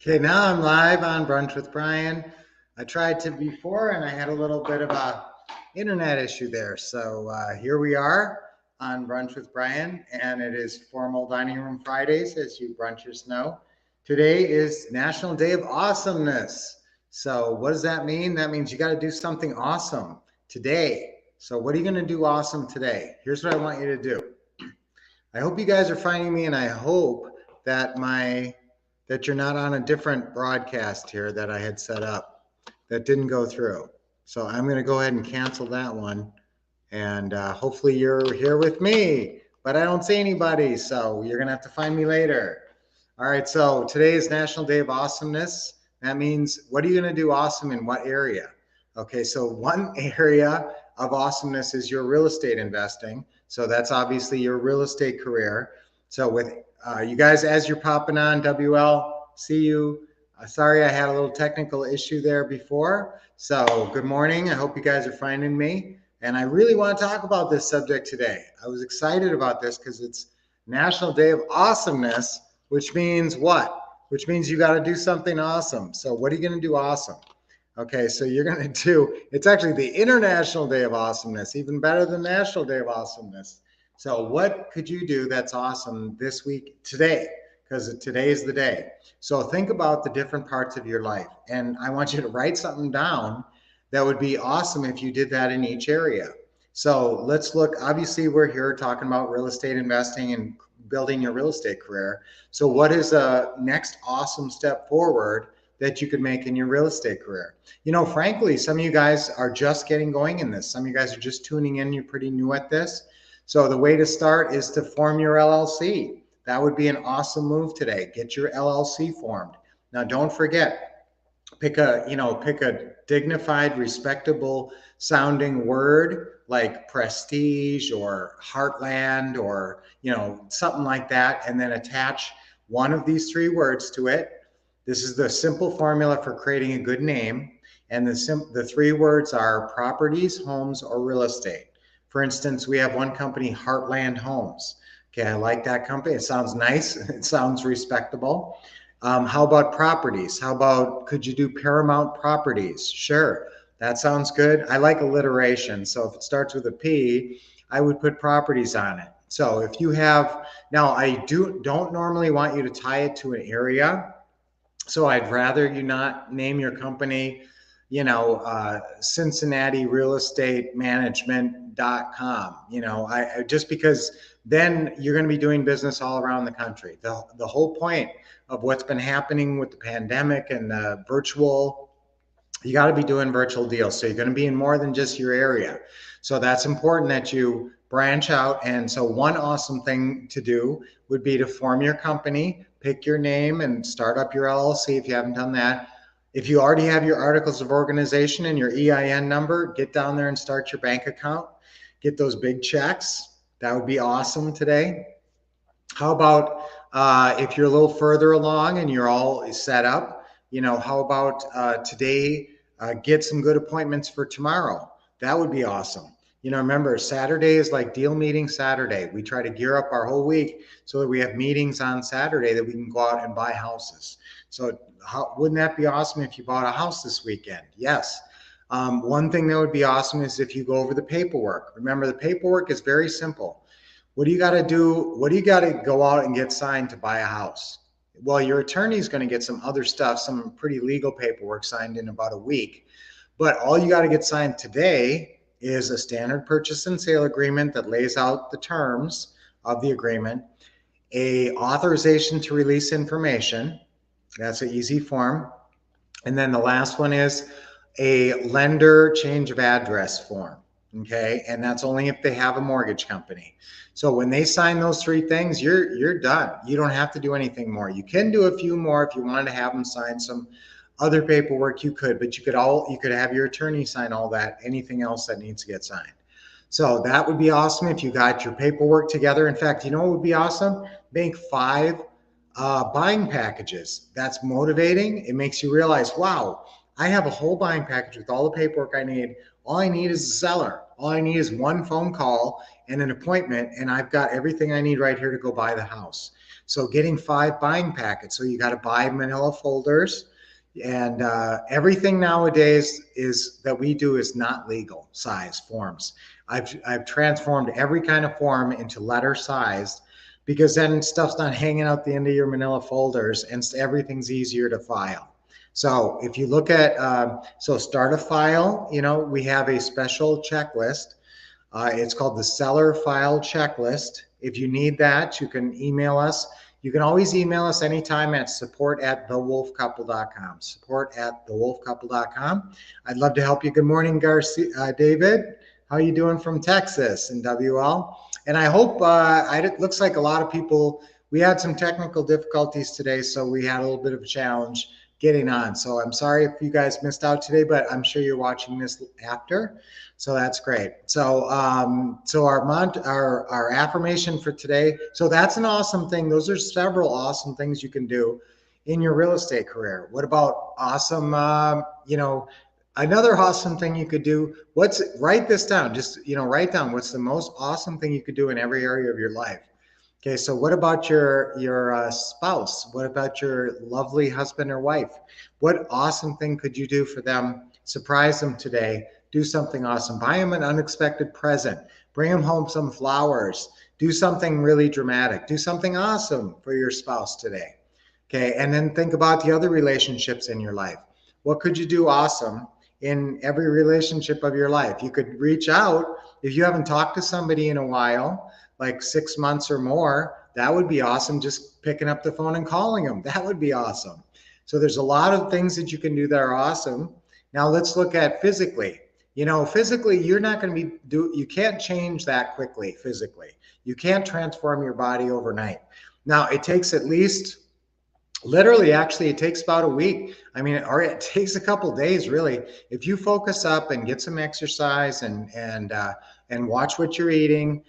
Okay, now I'm live on Brunch with Brian. I tried to before and I had a little bit of a internet issue there. So here we are on Brunch with Brian, and it is Formal Dining Room Fridays, as you brunchers know. Today is National Day of Awesomeness. So what does that mean? That means you got to do something awesome today. So what are you going to do awesome today? Here's what I want you to do. I hope you guys are finding me, and I hope that that you're not on a different broadcast here that I had set up that didn't go through. So I'm going to go ahead and cancel that one, and hopefully you're here with me. But I don't see anybody, so you're going to have to find me later. All right. So today is National Day of Awesomeness. That means what are you going to do awesome in what area? Okay. So one area of awesomeness is your real estate investing. So that's obviously your real estate career. So with you guys, as you're popping on, WL, see you. Sorry, I had a little technical issue there before. So good morning. I hope you guys are finding me. And I really want to talk about this subject today. I was excited about this because it's National Day of Awesomeness, which means what? Which means you got to do something awesome. So what are you going to do awesome? Okay, so you're going to do, it's actually the International Day of Awesomeness, even better than National Day of Awesomeness. So what could you do that's awesome this week, today? Because today is the day. So think about the different parts of your life. And I want you to write something down that would be awesome if you did that in each area. So let's look, obviously we're here talking about real estate investing and building your real estate career. So what is a next awesome step forward that you could make in your real estate career? You know, frankly, some of you guys are just getting going in this. Some of you guys are just tuning in. You're pretty new at this. So the way to start is to form your LLC. That would be an awesome move today. Get your LLC formed. Now, don't forget, pick a dignified, respectable sounding word like prestige or heartland or, something like that, and then attach one of these three words to it. This is the simple formula for creating a good name. And the three words are properties, homes, or real estate. For instance, we have one company, Heartland Homes. Okay, I like that company. It sounds nice. It sounds respectable. How about properties? Could you do Paramount Properties? Sure, that sounds good. I like alliteration. So if it starts with a P, I would put properties on it. So if you have, now I don't normally want you to tie it to an area. So I'd rather you not name your company, Cincinnati Real Estate Management.com, just because then you're going to be doing business all around the country. The whole point of what's been happening with the pandemic and the virtual, you got to be doing virtual deals. So you're going to be in more than just your area. So that's important that you branch out. And so one awesome thing to do would be to form your company, pick your name, and start up your LLC if you haven't done that. If you already have your articles of organization and your EIN number, get down there and start your bank account. Get those big checks. That would be awesome today. How about if you're a little further along and you're all set up, how about today, get some good appointments for tomorrow? That would be awesome. Remember, Saturday is like deal meeting Saturday. We try to gear up our whole week so that we have meetings on Saturday that we can go out and buy houses. So wouldn't that be awesome if you bought a house this weekend? Yes. One thing that would be awesome is if you go over the paperwork. Remember, the paperwork is very simple. What do you got to do? What do you got to go out and get signed to buy a house? Well, your attorney is going to get some other stuff, some pretty legal paperwork signed in about a week. But all you got to get signed today is a standard purchase and sale agreement that lays out the terms of the agreement, a authorization to release information. That's an easy form. And then the last one is a lender change of address form. Okay. And that's only if they have a mortgage company. So when they sign those three things, you're done. You don't have to do anything more. You can do a few more if you wanted to have them sign some other paperwork, you could, but you could have your attorney sign all that, anything else that needs to get signed. So that would be awesome if you got your paperwork together. In fact, you know what would be awesome? Make 5 buying packages. That's motivating. It makes you realize, wow, I have a whole buying package with all the paperwork I need. All I need is a seller. All I need is one phone call and an appointment, and I've got everything I need right here to go buy the house. So getting 5 buying packets. So you got to buy manila folders, and everything nowadays is that we do is not legal size forms. I've transformed every kind of form into letter sized, because then stuff's not hanging out the end of your manila folders and everything's easier to file. So if you look at, so start a file, we have a special checklist. It's called the seller file checklist. If you need that, you can email us. You can always email us anytime at support@thewolfcouple.com. Support@thewolfcouple.com. I'd love to help you. Good morning, David. How are you doing from Texas in WL? And I hope, it looks like a lot of people, we had some technical difficulties today, so we had a little bit of a challenge getting on. So I'm sorry if you guys missed out today, but I'm sure you're watching this after. So that's great. So our affirmation for today. So that's an awesome thing. Those are several awesome things you can do in your real estate career. What about awesome, another awesome thing you could do? Write this down. Just, write down what's the most awesome thing you could do in every area of your life. Okay, so what about your spouse? What about your lovely husband or wife? What awesome thing could you do for them? Surprise them today. Do something awesome. Buy them an unexpected present. Bring them home some flowers. Do something really dramatic. Do something awesome for your spouse today. Okay, and then think about the other relationships in your life. What could you do awesome in every relationship of your life? You could reach out. If you haven't talked to somebody in a while, like 6 months or more, that would be awesome. Just picking up the phone and calling them. That would be awesome. So there's a lot of things that you can do that are awesome. Now let's look at physically. Physically, you're not going to you can't change that quickly physically. You can't transform your body overnight. Now it takes at least, literally, actually, it takes about a week. Or it takes a couple days, really. If you focus up and get some exercise and watch what you're eating,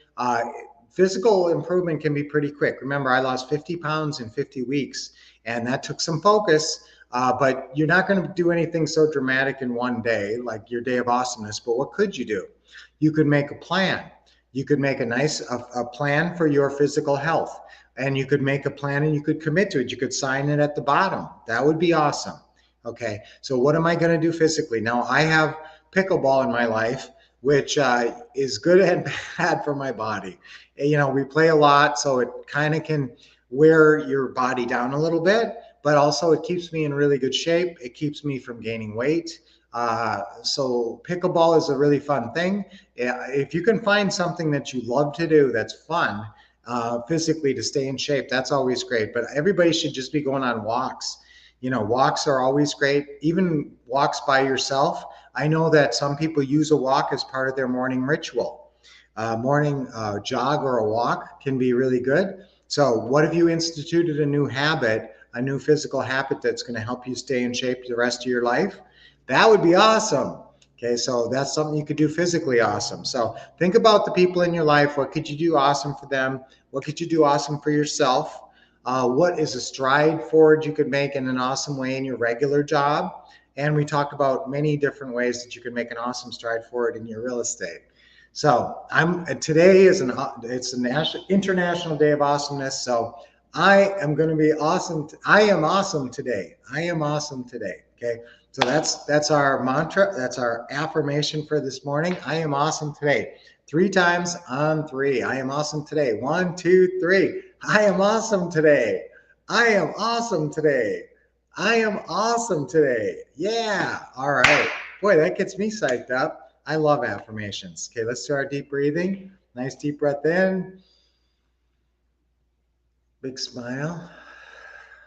physical improvement can be pretty quick. Remember, I lost 50 pounds in 50 weeks, and that took some focus. But you're not going to do anything so dramatic in one day, like your day of awesomeness. But what could you do? You could make a plan. You could make a plan for your physical health, and you could make a plan and you could commit to it. You could sign it at the bottom. That would be awesome. Okay. So what am I going to do physically? Now I have pickleball in my life, which is good and bad for my body. We play a lot, so it kind of can wear your body down a little bit. But also it keeps me in really good shape. It keeps me from gaining weight. So pickleball is a really fun thing. If you can find something that you love to do that's fun physically to stay in shape, that's always great. But everybody should just be going on walks. Walks are always great. Even walks by yourself. I know that some people use a walk as part of their morning ritual. Morning jog or a walk can be really good. So what if you instituted a new habit, a new physical habit that's going to help you stay in shape the rest of your life? That would be awesome. Okay, so that's something you could do physically awesome. So think about the people in your life. What could you do awesome for them? What could you do awesome for yourself? What is a stride forward you could make in an awesome way in your regular job? And we talked about many different ways that you can make an awesome stride forward in your real estate. So today is it's a International Day of Awesomeness. So I am going to be awesome. I am awesome today. I am awesome today. Okay. So that's our mantra. That's our affirmation for this morning. I am awesome today. 3 times on 3. I am awesome today. 1, 2, 3. I am awesome today. I am awesome today. I am awesome today. Yeah. All right. Boy, that gets me psyched up. I love affirmations. Okay, let's do our deep breathing. Nice deep breath in. Big smile.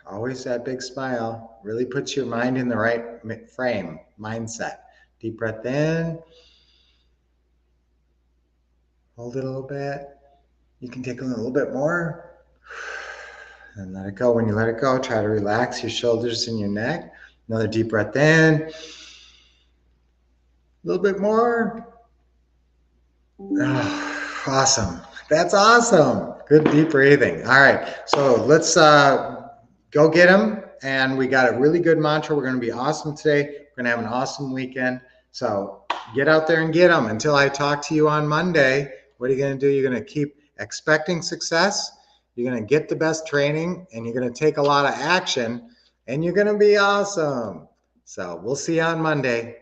Always that big smile. Really puts your mind in the right frame, mindset. Deep breath in. Hold it a little bit. You can take a little bit more. And let it go. When you let it go, try to relax your shoulders and your neck. Another deep breath in. A little bit more. Oh, awesome. That's awesome. Good deep breathing. All right. So let's go get them. And we got a really good mantra. We're going to be awesome today. We're going to have an awesome weekend. So get out there and get them. Until I talk to you on Monday, what are you going to do? You're going to keep expecting success. You're going to get the best training, and you're going to take a lot of action, and you're going to be awesome. So we'll see you on Monday.